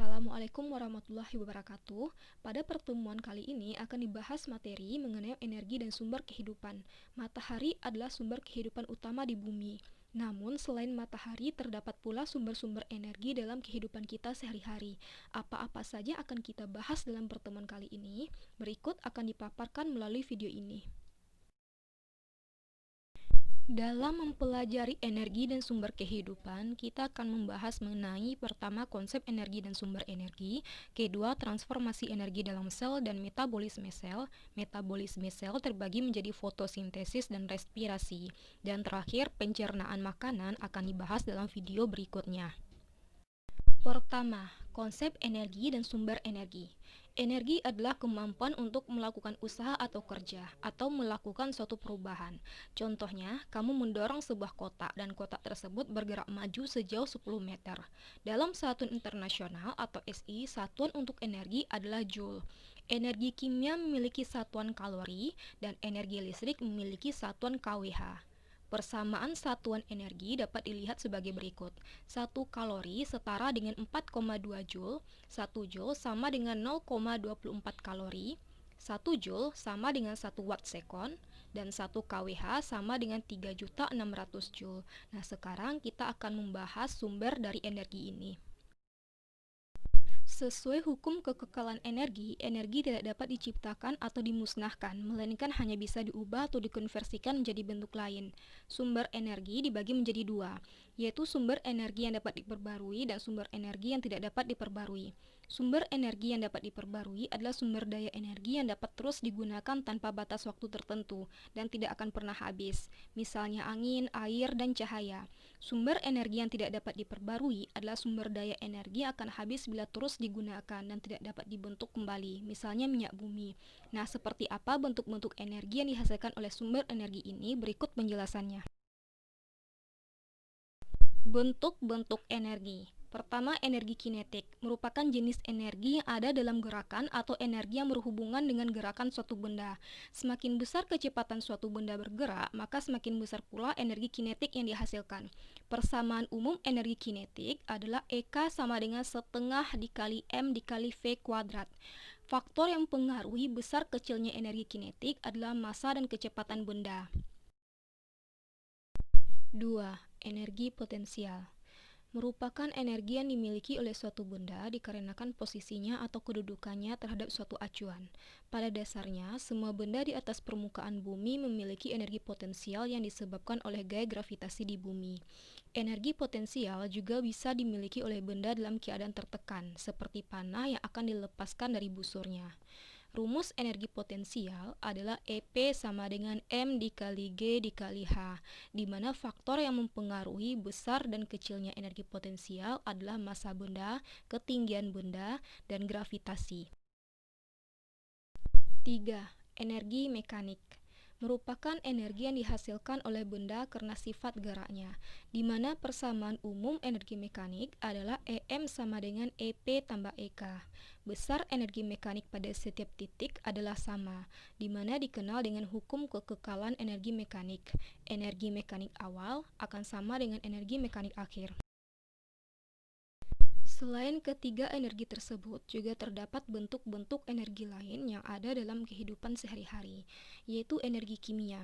Assalamualaikum warahmatullahi wabarakatuh. Pada pertemuan kali ini akan dibahas materi mengenai energi dan sumber kehidupan. Matahari adalah sumber kehidupan utama di bumi. Namun, selain matahari, terdapat pula sumber-sumber energi dalam kehidupan kita sehari-hari. Apa-apa saja akan kita bahas dalam pertemuan kali ini. Berikut akan dipaparkan melalui video ini. Dalam mempelajari energi dan sumber kehidupan, kita akan membahas mengenai pertama konsep energi dan sumber energi, kedua transformasi energi dalam sel dan metabolisme sel. Metabolisme sel terbagi menjadi fotosintesis dan respirasi, dan terakhir pencernaan makanan akan dibahas dalam video berikutnya. Pertama, konsep energi dan sumber energi. Energi adalah kemampuan untuk melakukan usaha atau kerja, atau melakukan suatu perubahan. Contohnya, kamu mendorong sebuah kotak dan kotak tersebut bergerak maju sejauh 10 meter. Dalam satuan internasional atau SI, satuan untuk energi adalah Joule. Energi kimia memiliki satuan kalori, dan energi listrik memiliki satuan kWh. Persamaan satuan energi dapat dilihat sebagai berikut. 1 kalori setara dengan 4,2 Joule, 1 Joule sama dengan 0,24 kalori, 1 Joule sama dengan 1 watt sekon, dan 1 kWh sama dengan 3.600 Joule. Nah, sekarang kita akan membahas sumber dari energi ini. Sesuai hukum kekekalan energi, energi tidak dapat diciptakan atau dimusnahkan, melainkan hanya bisa diubah atau dikonversikan menjadi bentuk lain. Sumber energi dibagi menjadi dua, yaitu sumber energi yang dapat diperbarui dan sumber energi yang tidak dapat diperbarui. Sumber energi yang dapat diperbarui adalah sumber daya energi yang dapat terus digunakan tanpa batas waktu tertentu dan tidak akan pernah habis, misalnya angin, air, dan cahaya. Sumber energi yang tidak dapat diperbarui adalah sumber daya energi yang akan habis bila terus digunakan dan tidak dapat dibentuk kembali, misalnya minyak bumi. Nah, seperti apa bentuk-bentuk energi yang dihasilkan oleh sumber energi ini? Berikut penjelasannya. Bentuk-bentuk energi. Pertama, energi kinetik merupakan jenis energi yang ada dalam gerakan atau energi yang berhubungan dengan gerakan suatu benda. Semakin besar kecepatan suatu benda bergerak, maka semakin besar pula energi kinetik yang dihasilkan. Persamaan umum energi kinetik adalah EK sama dengan setengah dikali M dikali V kuadrat. Faktor yang mempengaruhi besar kecilnya energi kinetik adalah massa dan kecepatan benda. 2. Energi potensial merupakan energi yang dimiliki oleh suatu benda dikarenakan posisinya atau kedudukannya terhadap suatu acuan. Pada dasarnya, semua benda di atas permukaan bumi memiliki energi potensial yang disebabkan oleh gaya gravitasi di bumi. Energi potensial juga bisa dimiliki oleh benda dalam keadaan tertekan, seperti panah yang akan dilepaskan dari busurnya. Rumus energi potensial adalah EP sama dengan M dikali G dikali H, di mana faktor yang mempengaruhi besar dan kecilnya energi potensial adalah massa benda, ketinggian benda, dan gravitasi. 3. Energi mekanik merupakan energi yang dihasilkan oleh benda karena sifat geraknya, di mana persamaan umum energi mekanik adalah EM sama dengan EP tambah EK. Besar energi mekanik pada setiap titik adalah sama, di mana dikenal dengan hukum kekekalan energi mekanik. Energi mekanik awal akan sama dengan energi mekanik akhir. Selain ketiga energi tersebut, juga terdapat bentuk-bentuk energi lain yang ada dalam kehidupan sehari-hari, yaitu energi kimia.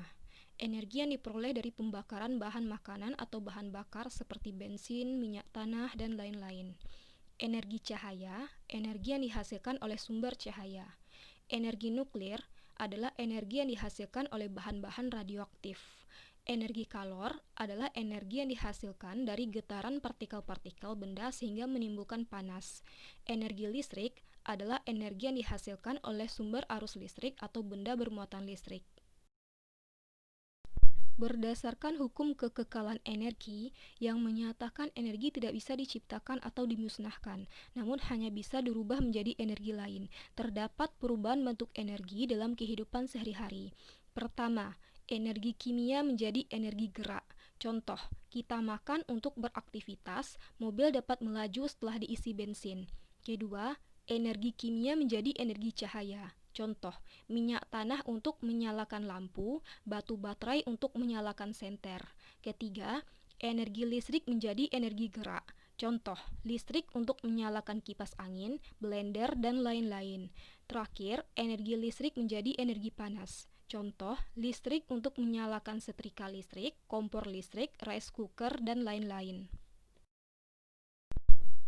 Energi yang diperoleh dari pembakaran bahan makanan atau bahan bakar seperti bensin, minyak tanah, dan lain-lain. Energi cahaya, energi yang dihasilkan oleh sumber cahaya. Energi nuklir adalah energi yang dihasilkan oleh bahan-bahan radioaktif. Energi kalor adalah energi yang dihasilkan dari getaran partikel-partikel benda sehingga menimbulkan panas. Energi listrik adalah energi yang dihasilkan oleh sumber arus listrik atau benda bermuatan listrik. Berdasarkan hukum kekekalan energi yang menyatakan energi tidak bisa diciptakan atau dimusnahkan, namun hanya bisa dirubah menjadi energi lain, terdapat perubahan bentuk energi dalam kehidupan sehari-hari. Pertama, energi kimia menjadi energi gerak. Contoh, kita makan untuk beraktivitas, mobil dapat melaju setelah diisi bensin. Kedua, energi kimia menjadi energi cahaya. Contoh, minyak tanah untuk menyalakan lampu, batu baterai untuk menyalakan senter. Ketiga, energi listrik menjadi energi gerak. Contoh, listrik untuk menyalakan kipas angin, blender, dan lain-lain. Terakhir, energi listrik menjadi energi panas. Contoh, listrik untuk menyalakan setrika listrik, kompor listrik, rice cooker, dan lain-lain.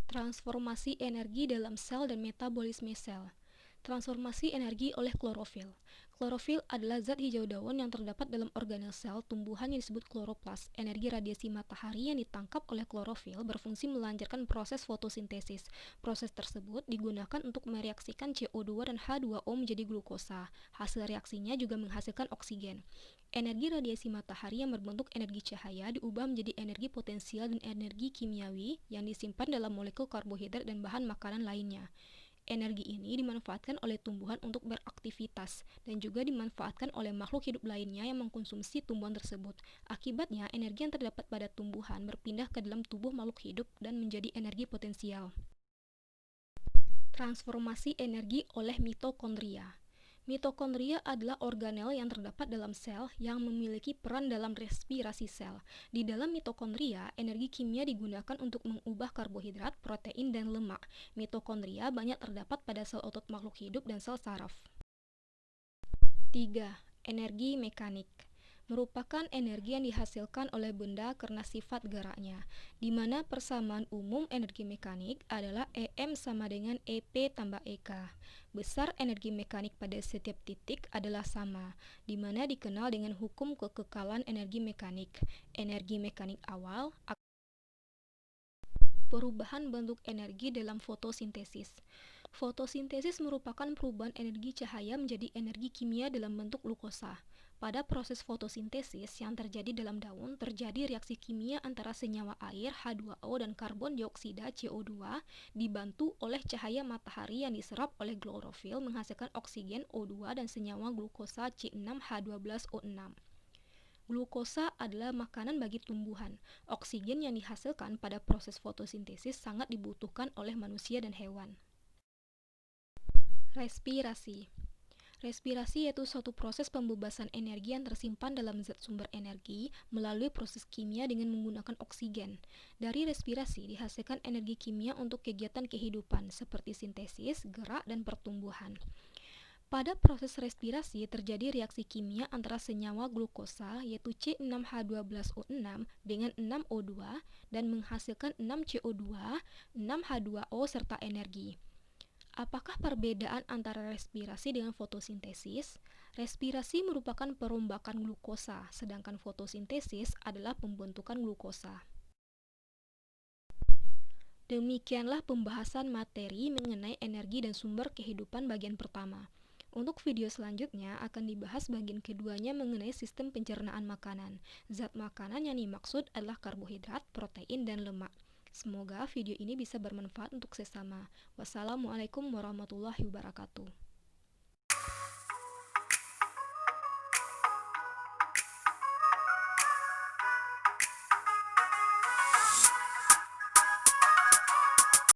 Transformasi energi dalam sel dan metabolisme sel. Transformasi energi oleh klorofil. Klorofil adalah zat hijau daun yang terdapat dalam organel sel tumbuhan yang disebut kloroplas. Energi radiasi matahari yang ditangkap oleh klorofil berfungsi melancarkan proses fotosintesis. Proses tersebut digunakan untuk mereaksikan CO2 dan H2O menjadi glukosa. Hasil reaksinya juga menghasilkan oksigen. Energi radiasi matahari yang berbentuk energi cahaya diubah menjadi energi potensial dan energi kimiawi yang disimpan dalam molekul karbohidrat dan bahan makanan lainnya. Energi ini dimanfaatkan oleh tumbuhan untuk beraktivitas dan juga dimanfaatkan oleh makhluk hidup lainnya yang mengkonsumsi tumbuhan tersebut. Akibatnya, energi yang terdapat pada tumbuhan berpindah ke dalam tubuh makhluk hidup dan menjadi energi potensial. Transformasi energi oleh mitokondria. Mitokondria adalah organel yang terdapat dalam sel yang memiliki peran dalam respirasi sel. Di dalam mitokondria, energi kimia digunakan untuk mengubah karbohidrat, protein, dan lemak. Mitokondria banyak terdapat pada sel otot makhluk hidup dan sel saraf. 3. Energi mekanik merupakan energi yang dihasilkan oleh benda karena sifat geraknya, di mana persamaan umum energi mekanik adalah EM sama dengan EP tambah EK. Besar energi mekanik pada setiap titik adalah sama, di mana dikenal dengan hukum kekekalan energi mekanik. Energi mekanik awal perubahan bentuk energi dalam fotosintesis. Fotosintesis merupakan perubahan energi cahaya menjadi energi kimia dalam bentuk glukosa. Pada proses fotosintesis yang terjadi dalam daun, terjadi reaksi kimia antara senyawa air H2O dan karbon dioksida CO2 dibantu oleh cahaya matahari yang diserap oleh klorofil menghasilkan oksigen O2 dan senyawa glukosa C6H12O6. Glukosa adalah makanan bagi tumbuhan. Oksigen yang dihasilkan pada proses fotosintesis sangat dibutuhkan oleh manusia dan hewan. Respirasi. Respirasi yaitu suatu proses pembebasan energi yang tersimpan dalam zat sumber energi melalui proses kimia dengan menggunakan oksigen. Dari respirasi dihasilkan energi kimia untuk kegiatan kehidupan seperti sintesis, gerak, dan pertumbuhan. Pada proses respirasi terjadi reaksi kimia antara senyawa glukosa yaitu C6H12O6 dengan 6O2 dan menghasilkan 6CO2, 6H2O serta energi. Apakah perbedaan antara respirasi dengan fotosintesis? Respirasi merupakan perombakan glukosa, sedangkan fotosintesis adalah pembentukan glukosa. Demikianlah pembahasan materi mengenai energi dan sumber kehidupan bagian pertama. Untuk video selanjutnya akan dibahas bagian keduanya mengenai sistem pencernaan makanan. Zat makanan yang dimaksud adalah karbohidrat, protein, dan lemak. Semoga video ini bisa bermanfaat untuk sesama. Wassalamualaikum warahmatullahi wabarakatuh.